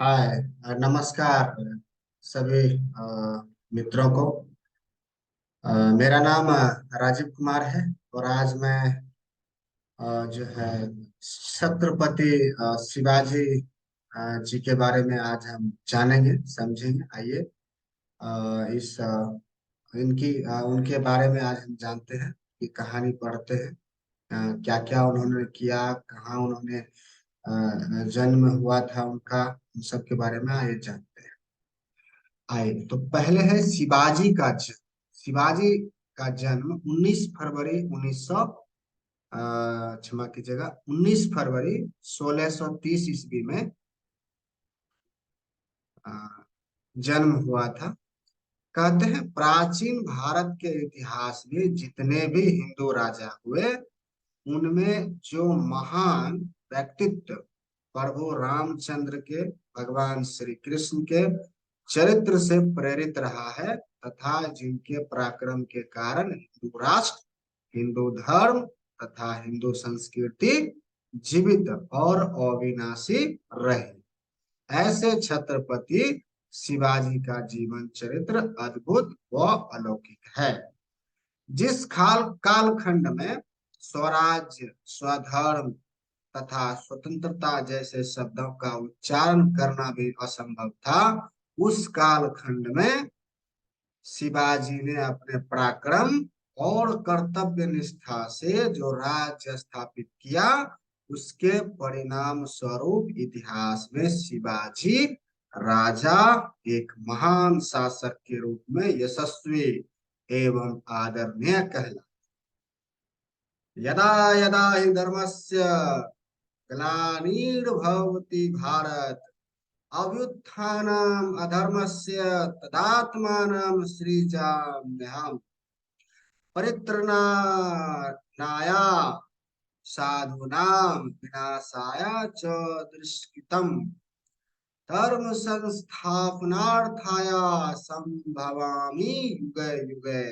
हाय। नमस्कार सभी मित्रों को। मेरा नाम राजीव कुमार है। और आज मैं जो है छत्रपति शिवाजी जी के बारे में आज हम जानेंगे समझेंगे। आइए इस इनकी उनके बारे में आज हम जानते हैं कि कहानी पढ़ते हैं। क्या क्या उन्होंने किया, कहाँ उन्होंने जन्म हुआ था उनका, उन सब के बारे में आइए जानते हैं। आए तो पहले है शिवाजी का जन्म। शिवाजी का जन्म 19 फरवरी 1900 क्षमा कीजिएगा 19 फरवरी 1630 ईस्वी में अ, जन्म हुआ था। कहते हैं प्राचीन भारत के इतिहास में जितने भी हिंदू राजा हुए उनमें जो महान व्यक्तित्व प्रभु रामचंद्र के, भगवान श्री कृष्ण के चरित्र से प्रेरित रहा है तथा जिनके पराक्रम के कारण हिंदू राष्ट्र, हिंदू धर्म तथा हिंदू संस्कृति जीवित और अविनाशी रहे, ऐसे छत्रपति शिवाजी का जीवन चरित्र अद्भुत व अलौकिक है। जिस कालखंड में स्वराज्य, स्वधर्म तथा स्वतंत्रता जैसे शब्दों का उच्चारण करना भी असंभव था, उस कालखंड में शिवाजी ने अपने पराक्रम और कर्तव्य निष्ठा से जो राज्य स्थापित किया, उसके परिणाम स्वरूप इतिहास में शिवाजी राजा एक महान शासक के रूप में यशस्वी एवं आदरणीय कहला। यदा यदा हि धर्मस्य ग्लानिर्भवति भारत अभ्युत्थानम् अधर्मस्य तदात्मानं सृजाम्यहम् परित्रणाय साधूनां विनाशाय च दुष्कृतम् धर्म संस्थापनार्थाय संभवामि युगे युगे।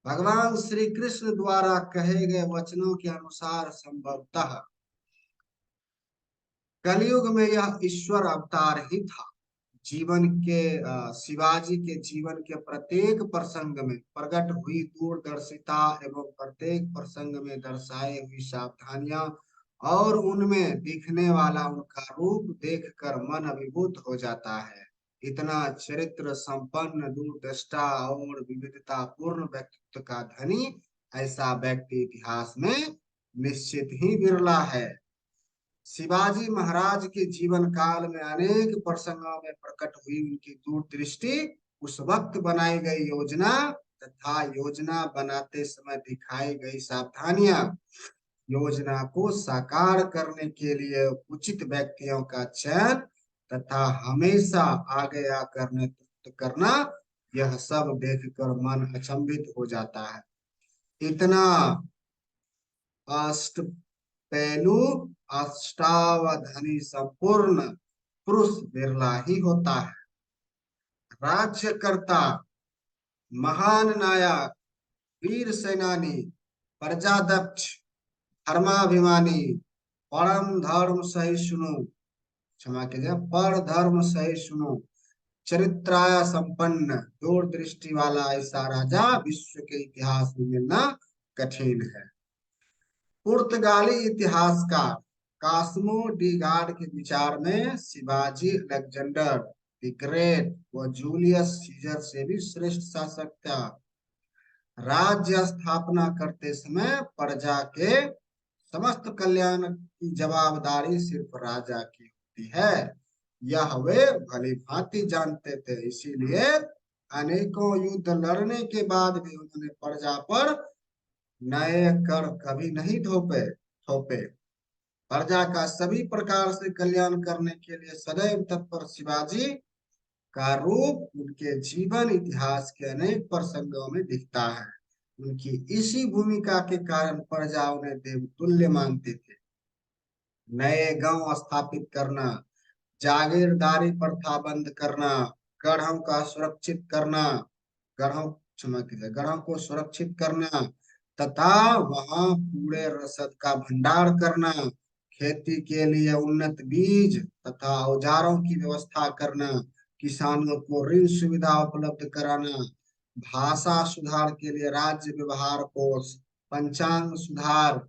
भगवान श्री कृष्ण द्वारा कहे गए वचनों के अनुसार संभवतः कलयुग में यह ईश्वर अवतार ही था। जीवन के शिवाजी के जीवन के प्रत्येक प्रसंग में प्रकट हुई दूरदर्शिता एवं प्रत्येक प्रसंग में दर्शाई हुई सावधानियां और उनमें दिखने वाला उनका रूप देखकर मन अभिभूत हो जाता है। इतना चरित्र संपन्न, दूरदृष्टा और विविधता पूर्ण व्यक्तित्व का धनी ऐसा व्यक्ति इतिहास में निश्चित ही विरला है। शिवाजी महाराज के जीवन काल में अनेक प्रसंगों में प्रकट हुई उनकी दूरदृष्टि, उस वक्त बनाई गई योजना तथा योजना बनाते समय दिखाई गई सावधानियां, योजना को साकार करने के लिए उचित व्यक्तियों का चयन तथा हमेशा आगे आकर नेतृत्व करना, यह सब देखकर मन अचंभित हो जाता है। इतना अष्ट पहलू, अष्टावधानी संपूर्ण पुरुष बिरला ही होता है। राज्यकर्ता, महान नायक, वीर सेनानी, प्रजादक्ष, धर्माभिमानी, परम धर्म सहिष्णु, क्षमा कीजिए, पर धर्म सहिष्णु, चरित्राय संपन्न, दूरदृष्टि वाला ऐसा राजा विश्व के इतिहास में मिलना कठिन है। पुर्तगाली इतिहासकार कास्मो डी गार्ड के विचार में शिवाजी अलेक्जेंडर द ग्रेट व जूलियस सीजर से भी श्रेष्ठ शासक था। राज्य स्थापना करते समय प्रजा के समस्त कल्याण की जवाबदारी सिर्फ राजा की होती है, यह वे भली भांति जानते थे। इसीलिए अनेकों युद्ध लड़ने के बाद भी उन्होंने प्रजा पर नए कर कभी नहीं थोपे। प्रजा का सभी प्रकार से कल्याण करने के लिए सदैव तत्पर शिवाजी का रूप उनके जीवन इतिहास के अनेक प्रसंगों में दिखता है। उनकी इसी भूमिका के कारण प्रजा उन्हें देवतुल्य मानते थे। नए गांव स्थापित करना, जागीरदारी प्रथा बंद करना, गढ़ों का सुरक्षित करना, गढ़ों क्षमा कीजिए गढ़ों को सुरक्षित करना तथा वहां पूरे रसद का भंडार करना, खेती के लिए उन्नत बीज तथा औजारों की व्यवस्था करना, किसानों को ऋण सुविधा उपलब्ध कराना, भाषा सुधार के लिए राज्य व्यवहार कोष, पंचांग सुधार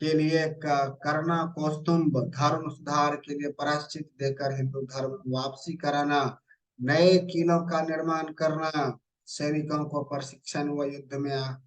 के लिए करना कौस्तुभ, धर्म सुधार के लिए प्रायश्चित देकर हिंदू धर्म की वापसी कराना, नए किलों का निर्माण करना, सैनिकों को प्रशिक्षण व युद्ध में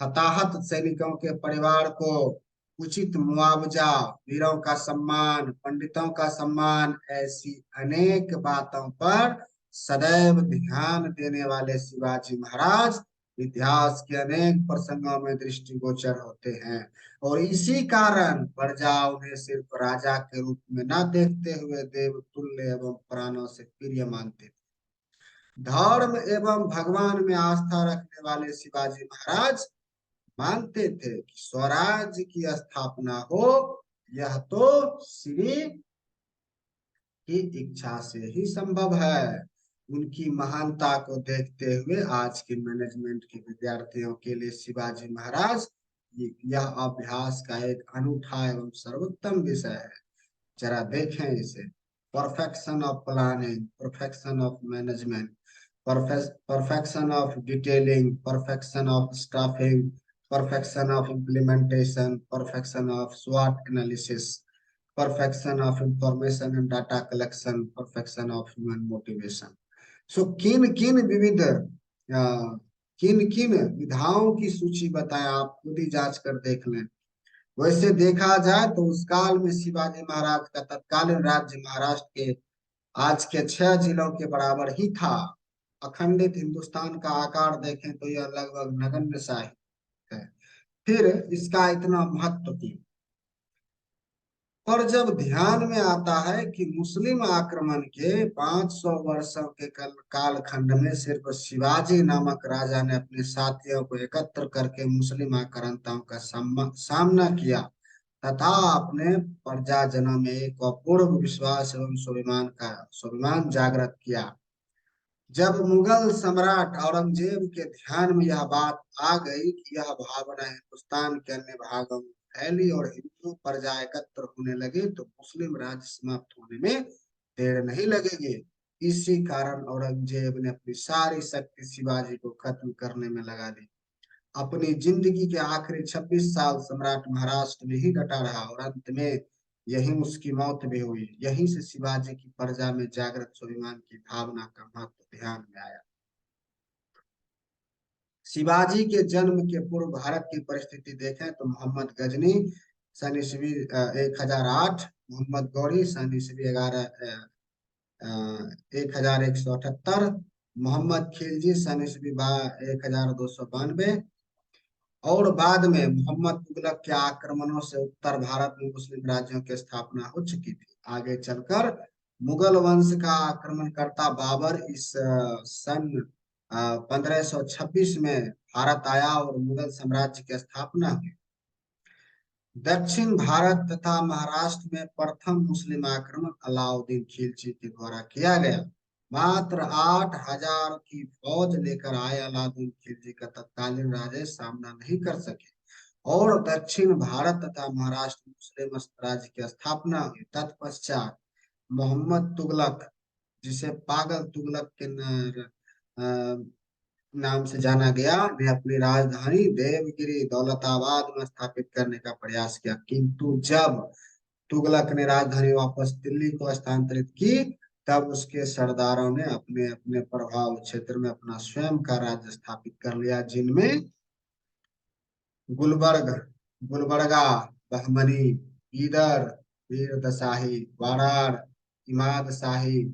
हताहत सैनिकों के परिवार को उचित मुआवजा, वीरों का सम्मान, पंडितों का सम्मान, ऐसी अनेक बातों पर सदैव ध्यान देने वाले शिवाजी महाराज इतिहास के अनेक प्रसंगों में दृष्टिगोचर होते हैं। और इसी कारण प्रजा उन्हें सिर्फ राजा के रूप में न देखते हुए देवतुल्य एवं प्राणों से प्रिय मानते थे। धर्म एवं भगवान में आस्था रखने वाले शिवाजी महाराज मानते थे कि स्वराज की स्थापना हो, यह तो श्री की इच्छा से ही संभव है। उनकी महानता को देखते हुए आज के मैनेजमेंट के विद्यार्थियों के लिए शिवाजी महाराज यह अभ्यास का एक अनूठा एवं सर्वोत्तम विषय है। जरा देखें इसे। Perfection of planning, perfection of management, perfection of detailing, perfection of staffing, perfection of implementation, perfection of SWOT analysis, perfection of information and data collection, perfection of human motivation. So किन किन विविध किन किन विधाओं की सूची बताएं, आप खुद ही जांच कर देख लें। वैसे देखा जाए तो उस काल में शिवाजी महाराज का तत्कालीन राज्य महाराष्ट्र के आज के 6 जिलों के बराबर ही था। अखंडित हिंदुस्तान का आकार देखें तो यह लगभग नगण्य सा ही है। फिर इसका इतना महत्व क्यों? पर जब ध्यान में आता है कि मुस्लिम आक्रमण के 500 वर्षों के कालखंड में सिर्फ शिवाजी नामक राजा ने अपने साथियों को एकत्र करके मुस्लिम आक्रांताओं का सामना किया तथा अपने प्रजाजनों में एक अपूर्व विश्वास एवं स्वाभिमान जागृत किया, जब मुगल सम्राट औरंगजेब के ध्यान में यह बात आ गई कि यह भावना हिंदुस्तान के अन्य भागों में फैली और हिंदू प्रजा एकत्र होने लगे, तो मुस्लिम राज्य समाप्त होने में देर नहीं लगेगी। इसी कारण औरंगजेब ने अपनी सारी शक्ति शिवाजी को खत्म करने में लगा दी। अपनी जिंदगी के आखिरी 26 साल सम्राट महाराष्ट्र में ही डटा रहा और अंत में यहीं उसकी मौत भी हुई। यहीं से शिवाजी की प्रजा में जागृत स्वाभिमान की भावना का महत्व ध्यान में आया। शिवाजी के जन्म के पूर्व भारत की परिस्थिति देखें तो मोहम्मद गजनी सन ईस्वी 1008, मोहम्मद गौरी सन ईस्वी 1178, मोहम्मद खिलजी सन ईस्वी 1292 और बाद में मोहम्मद तुगलक के आक्रमणों से उत्तर भारत में मुस्लिम राज्यों की स्थापना हो चुकी थी। आगे चलकर मुगल वंश का आक्रमणकर्ता बाबर इस सन 1526 में भारत आया और मुगल साम्राज्य की स्थापना हुई। दक्षिण भारत तथा महाराष्ट्र में प्रथम मुस्लिम आक्रमण अलाउद्दीन खिलजी के द्वारा किया गया। मात्र 8000 की फौज लेकर आए अलाउद्दीन खिलजी का तत्कालीन राजे सामना नहीं कर सके और दक्षिण भारत तथा महाराष्ट्र मुस्लिम राज्य की स्थापना हुई। तत्पश्चात मोहम्मद तुगलक, जिसे पागल तुगलक के नाम से जाना गया, ने अपनी राजधानी देवगिरी दौलताबाद में स्थापित करने का प्रयास किया, किंतु जब तुगलक ने राजधानी वापस दिल्ली को स्थानांतरित की तब उसके सरदारों ने अपने अपने प्रभाव क्षेत्र में अपना स्वयं का राज्य स्थापित कर लिया, जिनमें गुलबर्गा, बहमनी, बीदर, वीरदशाही, वारार, इमाद शाही,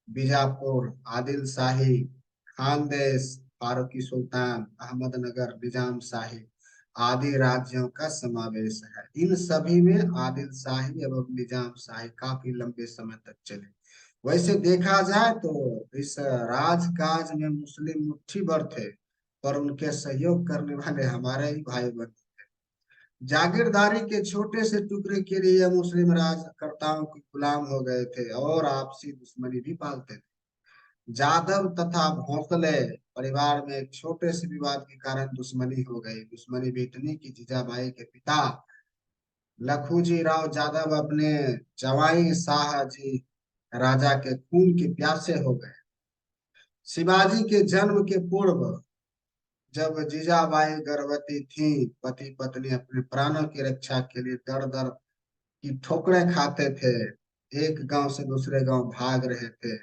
बीजापुर, आदिल शाही, खानदेश, फारूकी सुल्तान, अहमदनगर, निजाम शाही आदि राज्यों का समावेश है। इन सभी में आदिल शाही एवं निजाम शाही काफी लंबे समय तक चले। वैसे देखा जाए तो इस राजकाज में मुस्लिम मुट्ठी भर थे, पर उनके सहयोग करने वाले हमारे ही भाई बंधु थे। जागीरदारी के छोटे से टुकड़े के लिए मुस्लिम राजकर्ताओं के गुलाम हो गए थे और आपसी दुश्मनी भी पालते थे। जादव तथा भोंसले परिवार में एक छोटे से विवाद के कारण दुश्मनी हो गई। दुश्मनी भी इतनी कि जीजाबाई के पिता लखूजी राव यादव अपने जवाई शाहजी राजा के खून के प्यासे हो गए। शिवाजी के जन्म के पूर्व जब जीजाबाई गर्भवती थी, पति पत्नी अपने प्राणों की रक्षा के लिए दर दर की ठोकरें खाते थे, एक गांव से दूसरे गांव भाग रहे थे।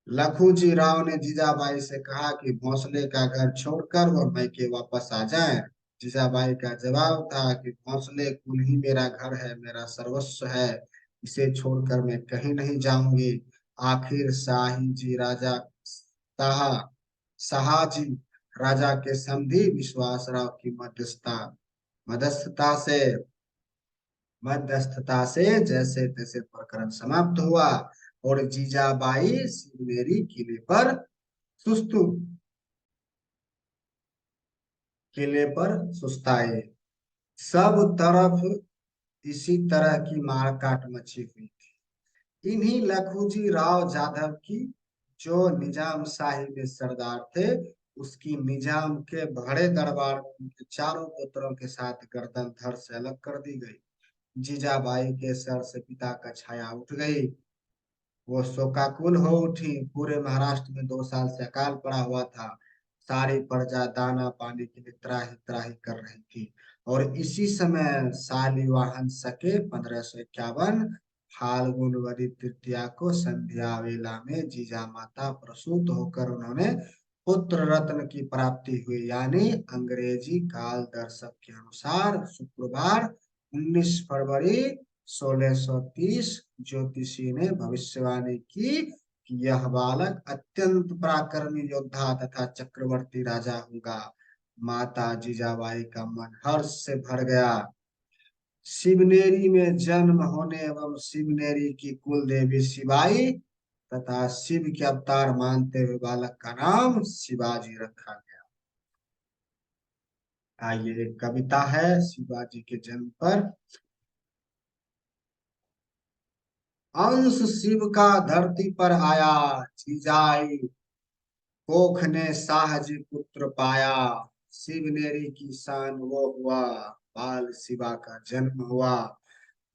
लखूजी राव ने जीजाबाई से कहा कि भोंसले का घर छोड़कर वह मैके वापस आ जाएं। जीजाबाई का जवाब था कि भोंसले कुल ही मेरा घर है, मेरा सर्वस्व है, इसे छोड़कर मैं कहीं नहीं जाऊंगी। आखिर शाही जी राजा शाह शाहजी राजा के समधी विश्वासराव की मध्यस्थता से जैसे तैसे प्रकरण समाप्त हुआ और जीजाबाई सिवनेरी सुस्तु किले पर सुस्ताए। सब तरफ इसी तरह की मारकाट मची हुई थी। इन्हीं लखूजी राव यादव की, जो निजाम शाही में सरदार थे, उसकी निजाम के बड़े दरबार में उनके चारों पुत्रों के साथ गर्दन धड़ से अलग कर दी गई। जीजाबाई के सर से पिता का छाया उठ गई। वो शोकाकुल हो उठी। पूरे महाराष्ट्र में 2 साल से अकाल पड़ा हुआ था। सारी प्रजा दाना पानी के लिए त्राही त्राही कर रही थी। और इसी समय शालिवाहन शके 1551 फाल्गुन वदी तृतीया को संध्या वेला में जीजा माता प्रसूत होकर उन्होंने पुत्र रत्न की प्राप्ति हुई, यानी अंग्रेजी काल दर्शक के अनुसार शुक्रवार 19 फरवरी 1630 ज्योतिषी ने भविष्यवाणी की कि यह बालक अत्यंत पराक्रमी योद्धा तथा चक्रवर्ती राजा होगा। माता जीजाबाई का मन हर्ष से भर गया। शिवनेरी में जन्म होने एवं शिवनेरी की कुल देवी शिवाई तथा शिव के अवतार मानते हुए बालक का नाम शिवाजी रखा गया। आइए, एक कविता है शिवाजी के जन्म पर। अंश शिव का धरती पर आया, जीजाई कोख ने शाहजी पुत्र पाया। शिवनेरी की शान वो हुआ, बाल शिवा का जन्म हुआ।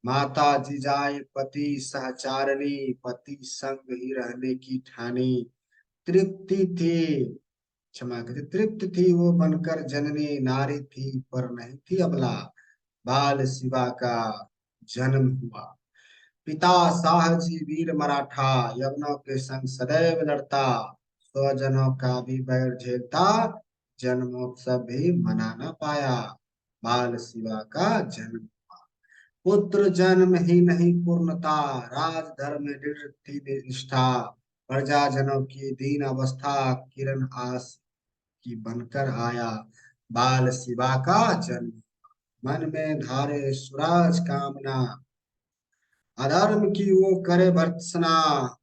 माता जिजाई पति सहचारिणी, पति संग ही रहने की ठानी। तृप्ति थी, क्षमा करें, तृप्त थी वो बनकर जननी, नारी थी पर नहीं थी अबला। बाल शिवा का जन्म हुआ। पिता साहजी वीर मराठा, यवनों के संग सदैव लड़ता, स्वजनों का भी बैर झेलता, जन्मोत्सव भी मना न पाया। बाल शिवा का जन्म। पुत्र जन्म ही नहीं पूर्णता, राजधर्म में दृढ़ थी निष्ठा। प्रजाजनों की दीन अवस्था, किरण आस की बनकर आया। बाल शिवा का जन्म। मन में धारे सुराज कामना, अधर्म की वो करे भर्त्सना।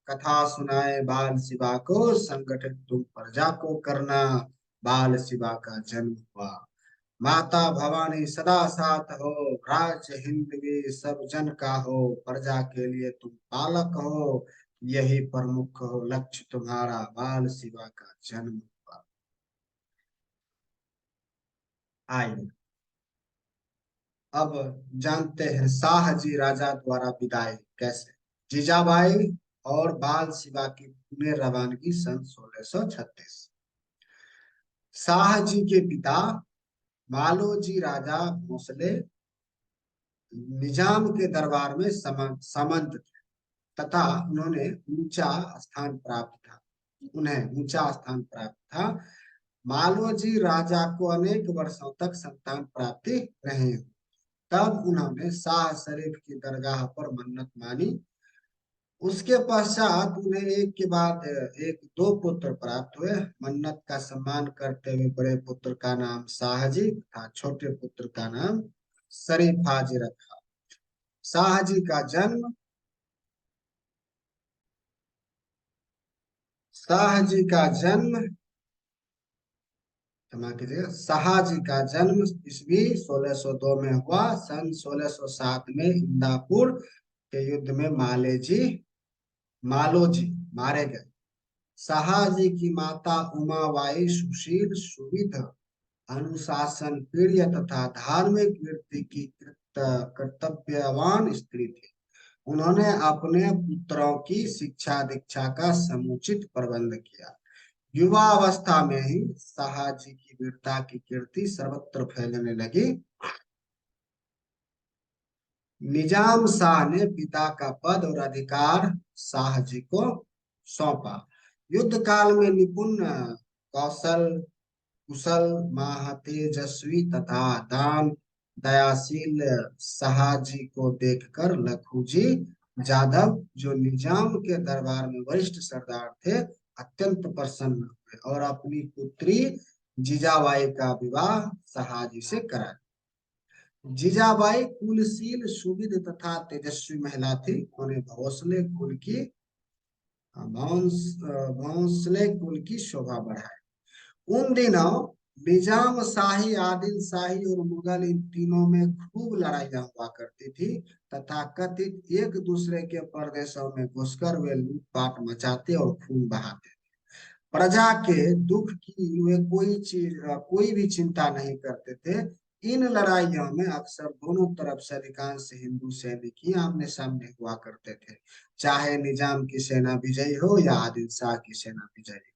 कथा सुनाए बाल शिवा को, संगठित तुम प्रजा को करना। बाल शिवा का जन्म हुआ। माता भवानी सदा साथ हो, राज्य हिंद में सब जन का हो। प्रजा के लिए तुम पालक हो, यही प्रमुख हो लक्ष्य तुम्हारा। बाल शिवा का जन्म हुआ। आइए अब जानते हैं शाहजी राजा द्वारा विदाई कैसे। जीजाबाई और बाल शिवा की पुणे रवानगी सन 1636। शाहजी के पिता मालोजी राजा भोसले निजाम के दरबार में सामंत थे तथा उन्हें ऊंचा स्थान प्राप्त था। मालोजी राजा को अनेक वर्षों तक संतान प्राप्ति नहीं हुई। तब उन्होंने शाह शरीफ की दरगाह पर मन्नत मानी। उसके पश्चात उन्हें एक के बाद एक दो पुत्र प्राप्त हुए। मन्नत का सम्मान करते हुए बड़े पुत्र का नाम शाहजी था, छोटे पुत्र का नाम शरीफाजी रखा। शाहजी का जन्म शाहजी का जन्म क्षमा कीजिएगा, शाहजी का जन्म ईस्वी 1602 में हुआ। सन 1607 में इंदापुर के युद्ध में मालोजी मारे गए। शाहजी की माता उमाबाई सुशील सुविध अनुशासन प्रिय तथा धार्मिक वृत्ति की कर्तव्यवान स्त्री थी। उन्होंने अपने पुत्रों की शिक्षा दीक्षा का समुचित प्रबंध किया। युवा अवस्था में ही शाहजी की वीरता की कीर्ति सर्वत्र फैलने लगी। निजाम शाह ने पिता का पद और अधिकार शाहजी को सौंपा। युद्ध काल में निपुण, कौशल कुशल, महातेजस्वी तथा दान दयाशील शाहजी को देखकर लखूजी जाधव, जो निजाम के दरबार में वरिष्ठ सरदार थे, अत्यंत प्रसन्न हुए और अपनी पुत्री जीजाबाई का विवाह शाहजी से करा। जीजाबाई कुलशील, सुविद तथा तेजस्वी महिला थी। उन्हें भोंसले कुल की शोभा बढ़ाई। उन दिनों निजाम शाही, आदिल शाही और मुगल, इन तीनों में खूब लड़ाइयां हुआ करती थी तथा कथित एक दूसरे के प्रदेशों में घुसकर वे लूटपाट मचाते और खून बहाते। प्रजा के दुख की वे कोई भी चिंता नहीं करते थे। इन लड़ाइयों में अक्सर दोनों तरफ से अधिकांश हिंदू सैनिक ही आमने सामने हुआ करते थे, चाहे निजाम की सेना विजयी हो या आदिल शाह की सेना विजयी हो।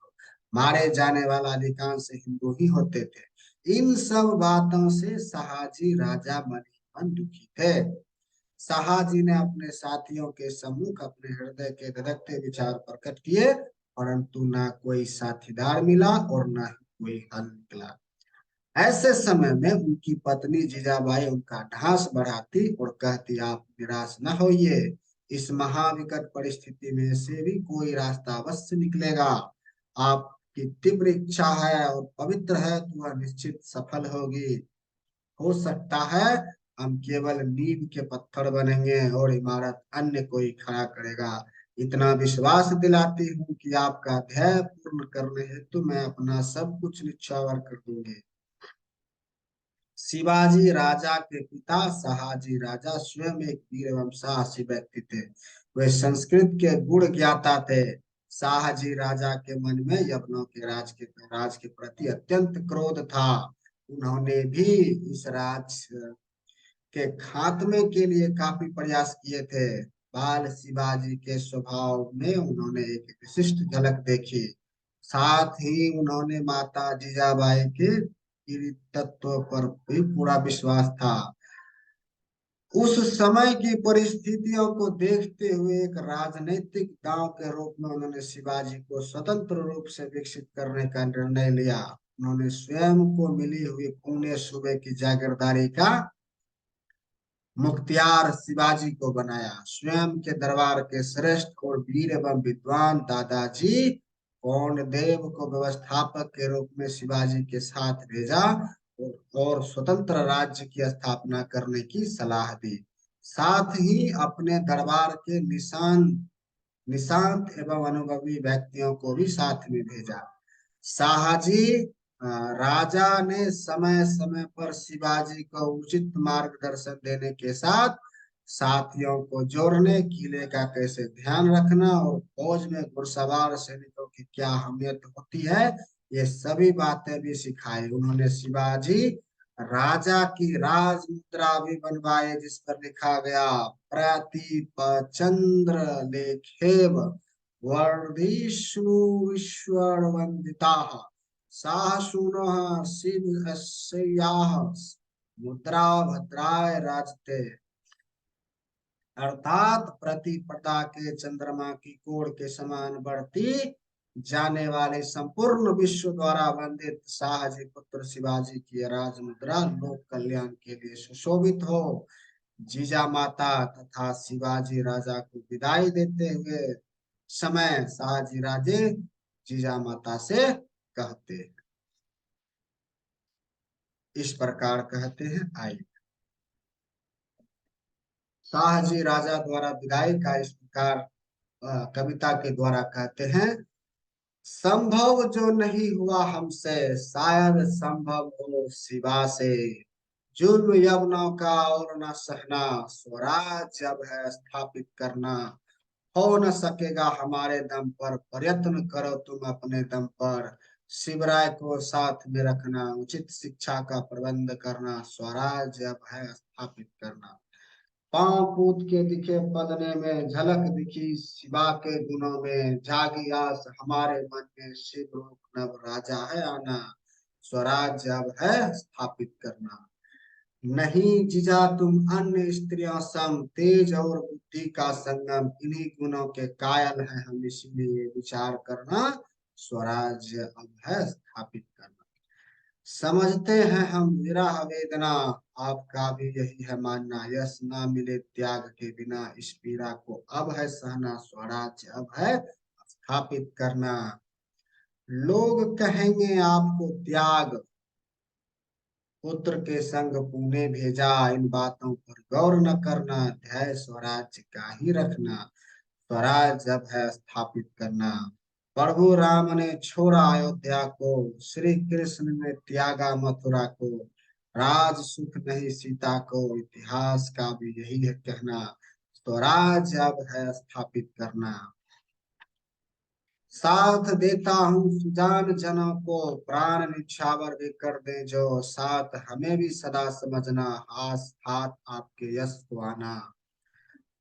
मारे जाने वाला अधिकांश हिंदू ही होते थे। इन सब बातों से शाहजी राजा मन ही मन दुखी थे। शाहजी ने अपने साथियों के सम्मुख अपने हृदय के धड़कते विचार प्रकट किए, परंतु ना कोई साथीदार मिला और ना ही कोई हल निकला। ऐसे समय में उनकी पत्नी जीजाबाई उनका ढांस बढ़ाती और कहती, आप निराश न होइए, इस महाविकट परिस्थिति में से भी कोई रास्ता अवश्य निकलेगा। आपकी तीव्र इच्छा है और पवित्र है तो वह निश्चित सफल होगी। हो सकता है हम केवल नींव के पत्थर बनेंगे और इमारत अन्य कोई खड़ा करेगा। इतना विश्वास दिलाती हूँ कि आपका ध्येय पूर्ण करने हेतु मैं अपना सब कुछ निछावर कर दूंगी। शिवाजी राजा के पिता शाहजी राजा स्वयं एक वीर एवं साहसी व्यक्ति थे। वे संस्कृत के गुण ज्ञाता थे। शाहजी राजा के मन में यवनों के राज के प्रति अत्यंत क्रोध था। उन्होंने भी इस राज के खात्मे के लिए काफी प्रयास किए थे। बाल शिवाजी के स्वभाव में उन्होंने एक विशिष्ट झलक देखी। साथ ही उन्होंने माता जीजाबाई के तत्व पर भी पूरा विश्वास था। उस समय की परिस्थितियों को देखते हुए एक राजनीतिक दांव के रूप में उन्होंने शिवाजी को स्वतंत्र रूप से विकसित करने का निर्णय लिया। उन्होंने स्वयं को मिली हुई पुणे सूबे की जागीरदारी का मुख्तियार शिवाजी को बनाया। स्वयं के दरबार के श्रेष्ठ और वीर एवं विद्वान दादाजी कौंडदेव को व्यवस्थापक के रूप में शिवाजी के साथ भेजा और स्वतंत्र राज्य की स्थापना करने की सलाह दी। साथ ही अपने दरबार के निशांत एवं अनुभवी व्यक्तियों को भी साथ में भेजा। शाहजी राजा ने समय समय पर शिवाजी को उचित मार्गदर्शन देने के साथ साथियों को जोड़ने, किले का कैसे ध्यान रखना और फौज में घुड़सवार सैनिकों की क्या अहमियत होती है, ये सभी बातें भी सिखाई। उन्होंने शिवाजी राजा की राज मुद्रा भी बनवाए, जिस पर लिखा गया, प्रतीप चंद्र लेखेव वर्धिष्णु ईश्वर वंदिता साहसूनो शिव अस्याः मुद्रा भद्राय राजते। अर्थात प्रतिपदा के चंद्रमा की कोण के समान बढ़ती जाने वाले संपूर्ण विश्व द्वारा वंदित शाहजी पुत्र शिवाजी की राज मुद्रा लोक कल्याण के लिए सुशोभित हो। जीजा माता तथा शिवाजी राजा को विदाई देते हुए समय शाहजी राजे जीजा माता से कहते हैं, इस प्रकार कहते हैं, आई। शाहजी राजा द्वारा विदाई का इस प्रकार कविता के द्वारा कहते हैं, संभव जो नहीं हुआ हमसे शायद संभव हो शिवा से। जुल्म यवनों का और न सहना, स्वराज जब है स्थापित करना। हो न सकेगा हमारे दम पर, प्रयत्न करो तुम अपने दम पर। शिवराय को साथ में रखना, उचित शिक्षा का प्रबंध करना, स्वराज्य अब है स्थापित करना। पांव पूत के दिखे पदने में, झलक दिखी शिवा के गुणों में, जागी आस हमारे मन में, शिव रूप नव राजा है आना, स्वराज्य अब है स्थापित करना। नहीं जिजा तुम अन्य स्त्रियों सम, तेज और बुद्धि का संगम, इन्हीं गुणों के कायल हैं हम, इसीलिए विचार करना, स्वराज्य अब है स्थापित करना। समझते हैं हम विरह वेदना, आपका भी यही है मानना, यश ना मिले त्याग के बिना, इस पीड़ा को अब है सहना, स्वराज्य अब है स्थापित करना। लोग कहेंगे आपको त्याग, पुत्र के संग पुणे भेजा, इन बातों पर गौर न करना, ध्याय स्वराज्य का ही रखना, स्वराज जब है स्थापित करना। प्रभु राम ने छोड़ा अयोध्या को, श्री कृष्ण ने त्यागा मथुरा को, राज सुख नहीं सीता को, इतिहास का भी यही है कहना, स्वराज अब है स्थापित करना। साथ देता हूँ सुजान जनों को, प्राण निछावर भी कर दे जो, साथ हमें भी सदा समझना, हाथ हाथ आपके यश को आना,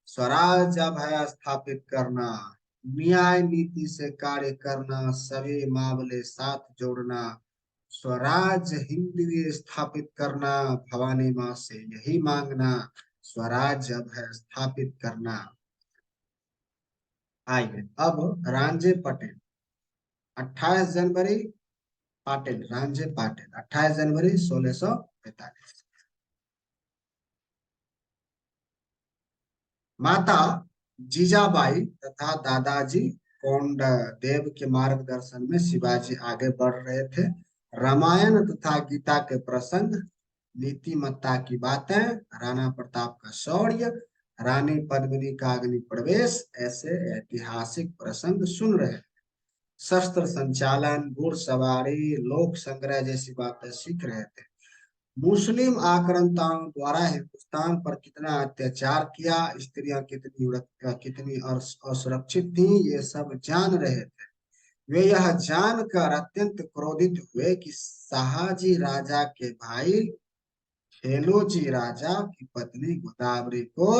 स्वराज अब है स्थापित करना। न्याय नीति से कार्य करना, सभी मामले साथ जोड़ना, स्वराज हिंदवी स्थापित करना, भवानी माँ से यही मांगना, स्वराज अब है स्थापित करना। आइए अब रांझे पटेल, 28 जनवरी, पाटिल, रांझे पाटिल, 28 जनवरी 1645। माता जीजाबाई तथा दादाजी कोंडदेव के मार्गदर्शन में शिवाजी आगे बढ़ रहे थे। रामायण तथा गीता के प्रसंग, नीतिमत्ता की बातें, राणा प्रताप का शौर्य, रानी पद्मिनी का अग्नि प्रवेश, ऐसे ऐतिहासिक प्रसंग सुन रहे थे। शस्त्र संचालन, घुड़सवारी, लोक संग्रह जैसी बातें सीख रहे थे। मुस्लिम आक्रांताओं द्वारा हिंदुस्तान पर कितना अत्याचार किया, स्त्रियां कितनी असुरक्षित थीं, ये सब जान रहे थे। वे यह जानकर अत्यंत क्रोधित हुए कि शाहजी राजा के भाई खेलोजी राजा की पत्नी गोदावरी को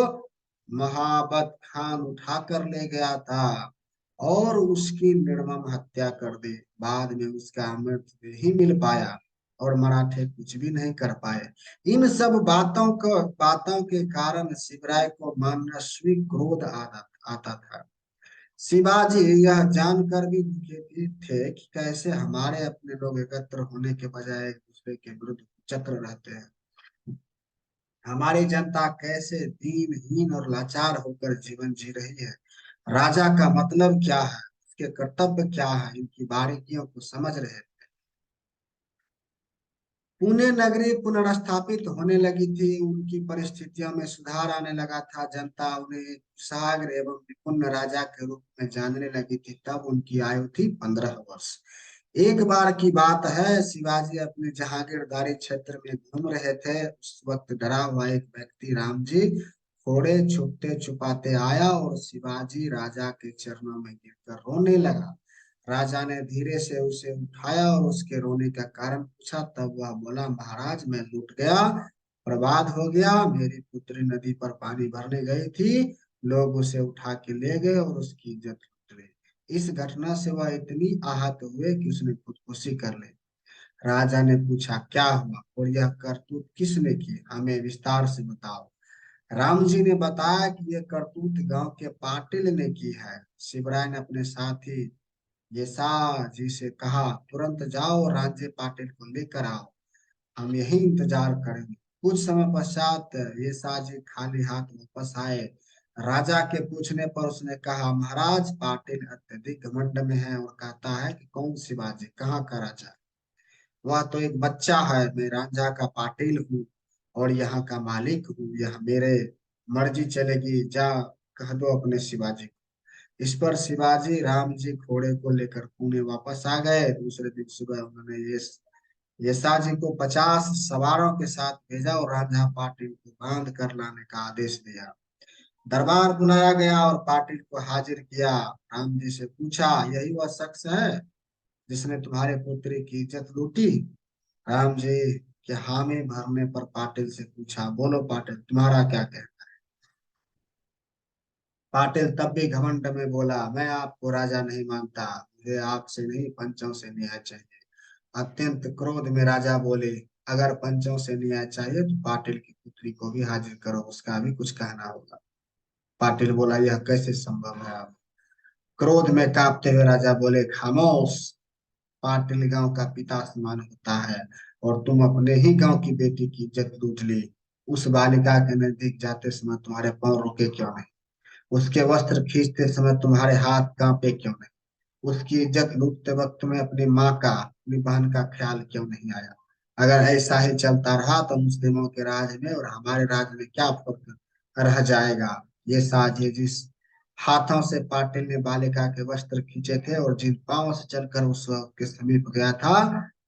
महाबत खान उठाकर ले गया था और उसकी निर्मम हत्या कर दी। बाद में उसका अमृत नहीं मिल पाया और मराठे कुछ भी नहीं कर पाए। इन सब बातों के कारण शिवराय को मनस्वी क्रोध आता था। शिवाजी यह जानकर भी दुखी थे कि कैसे हमारे अपने लोग एकत्र होने के बजाय एक दूसरे के विरुद्ध चक्र रहते हैं। हमारी जनता कैसे दीनहीन और लाचार होकर जीवन जी रही है। राजा का मतलब क्या है, उसके कर्तव्य क्या है, इनकी बारीकियों को समझ रहे। पुणे नगरी पुनर्स्थापित होने लगी थी, उनकी परिस्थितियों में सुधार आने लगा था, जनता उन्हें कुशाग्र एवं निपुण राजा के रूप में जानने लगी थी। तब उनकी आयु थी 15 वर्ष। एक बार की बात है, शिवाजी अपने जहागीरदारी क्षेत्र में घूम रहे थे। उस वक्त डरा हुआ एक व्यक्ति राम जी थोड़े छुपते छुपाते आया और शिवाजी राजा के चरणों में गिरकर रोने लगा। राजा ने धीरे से उसे उठाया और उसके रोने का कारण पूछा। तब वह बोला, महाराज मैं लूट गया, बर्बाद हो गया, मेरी पुत्री नदी पर पानी भरने गई थी, लोग उसे उठा के ले गए और उसकी इज्जत लूट ली। इस घटना से वह इतनी आहत हुए कि उसने खुदकुशी कर ली। राजा ने पूछा, क्या हुआ और यह करतूत किसने की, हमें विस्तार से बताओ। राम जी ने बताया कि यह करतूत गांव के पाटिल ने की है। शिवराय ने अपने साथी ये शाह जी से कहा, तुरंत जाओ रांझे पाटिल को लेकर आओ, हम यही इंतजार करेंगे। कुछ समय पश्चात ये शाह जी खाली हाथ वापस आए। राजा के पूछने पर उसने कहा, महाराज पाटिल अत्यधिक घमंड में है और कहता है कि कौन शिवाजी, कहाँ का राजा, वह तो एक बच्चा है। मैं रांझा का पाटिल हूँ और यहाँ का मालिक हूँ, यह मेरे मर्जी चलेगी, जा कह दो अपने शिवाजी को। इस पर शिवाजी राम जी घोड़े को लेकर पुणे वापस आ गए। दूसरे दिन सुबह उन्होंने यशा जी को 50 सवारों के साथ भेजा और रांझा पाटिल को बांध कर लाने का आदेश दिया। दरबार बुलाया गया और पाटिल को हाजिर किया। राम जी से पूछा, यही वह शख्स है जिसने तुम्हारे पुत्री की इज्जत लूटी। राम जी के हामी भरने पर पाटिल से पूछा, बोलो पाटिल तुम्हारा क्या कहना। पाटिल तब भी घमंड में बोला, मैं आपको राजा नहीं मानता, मुझे आपसे नहीं पंचों से न्याय चाहिए। अत्यंत क्रोध में राजा बोले, अगर पंचों से न्याय चाहिए तो पाटिल की पुत्री को भी हाजिर करो, उसका भी कुछ कहना होगा। पाटिल बोला, यह कैसे संभव है आप। क्रोध में कांपते हुए राजा बोले, खामोश। पाटिल गांव का पिता समान होता है और तुम अपने ही गांव की बेटी की इज्जत लूट ली। उस बालिका के नजदीक जाते समय तुम्हारे पांव रुके क्यों नहीं? उसके वस्त्र खींचते समय तुम्हारे हाथ कांपे क्यों नहीं? उसकी इज्जत लूटते वक्त तुम्हें अपनी माँ का, अपनी बहन का ख्याल क्यों नहीं आया? अगर ऐसा ही चलता रहा तो मुस्लिमों के राज में और हमारे राज में क्या फर्क रह जाएगा? ये साजिश। हाथों से पाटिल ने बालिका के वस्त्र खींचे थे और जिन पांव से चलकर उस के समीप गया था,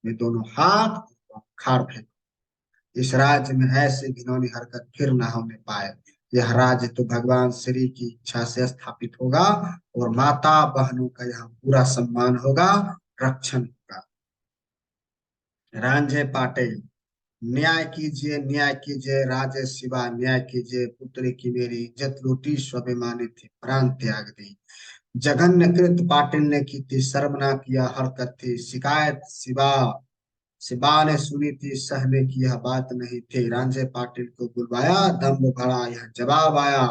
वे दोनों हाथ खाड़ फेंके। इस राज्य में ऐसी घिनौनी हरकत फिर न होने पाए। यह राज्य तो भगवान श्री की इच्छा से स्थापित होगा और माता बहनों का यहाँ पूरा सम्मान होगा, रक्षण होगा। रांझे पाटिल, न्याय कीजिए राजे शिवा, न्याय कीजिए, पुत्री की मेरी इज्जत लूटी, स्वाभिमानी थी, प्राण त्याग दी। जघन्य कृत पाटिल ने की थी, शर्मनाक यह हरकत थी, शिकायत शिवा शिवा ने सुनी थी, सहने की यह बात नहीं थी। रांझे पाटिल को बुलवाया, दम्भ भरा यह जवाब आया,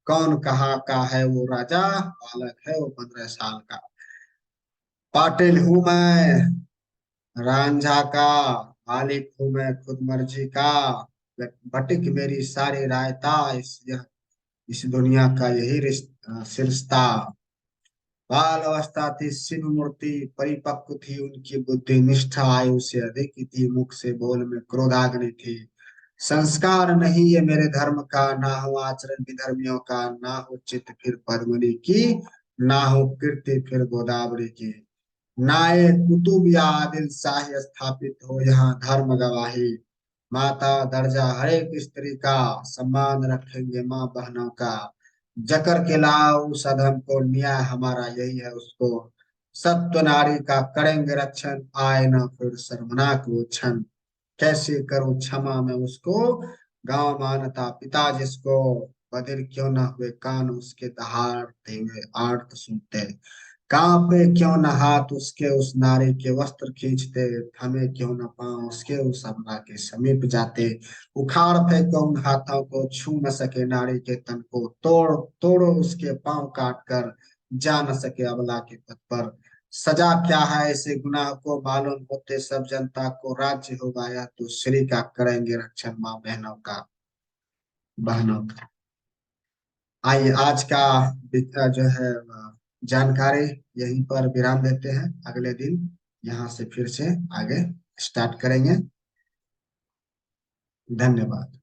कौन कहाँ का है वो राजा, बालक है वो 15 साल का। पाटिल हूं मैं रांझा का, मालिक हूं मैं खुद मर्जी का, बटिक मेरी सारी रायता, इस दुनिया का यही सिरस्ता। बाल अवस्था थी, शिव मूर्ति परिपक्व थी, उनकी बुद्धि निष्ठा आयु से अधिक थी, मुख से बोल में क्रोधाग्नि थी। संस्कार नहीं ये मेरे धर्म का, ना हो आचरण विधर्मियों का, ना हो चित फिर पद्मिनी की, ना हो कीर्ति फिर गोदावरी की। नाये कुतुब या आदिल शाही स्थापित हो यहाँ धर्म गवाही। माता दर्जा हर एक स्त्री का, सम्मान रखेंगे माँ बहनों का। जकर के लाओ उस अधम को, न्याय हमारा यही है उसको। सत्व नारी का करेंगे रक्षण, आए न फिर शर्मनाक वो क्षण। कैसे करूं क्षमा मैं उसको, गांव मानता पिता जिसको। बधिर क्यों न हुए कान उसके, दहाड़ते हुए आर्त सुनते। कांपे क्यों न हाथ उसके, उस नारी के वस्त्र खींचते। थमे क्यों न पांव उसके, उस अबला के समीप जाते। उखाड़ फेंको उन हाथों को, छू न सके नारी के तन को। तोड़ तोड़ो उसके पांव काट कर, जा न सके अबला के पद पर। सजा क्या है ऐसे गुनाह को, मालूम होते सब जनता को। राज्य होगा या तो श्री का, करेंगे रक्षण माँ बहनों का। आइए आज का जो है जानकारी यहीं पर विराम देते हैं। अगले दिन यहाँ से फिर से आगे स्टार्ट करेंगे। धन्यवाद।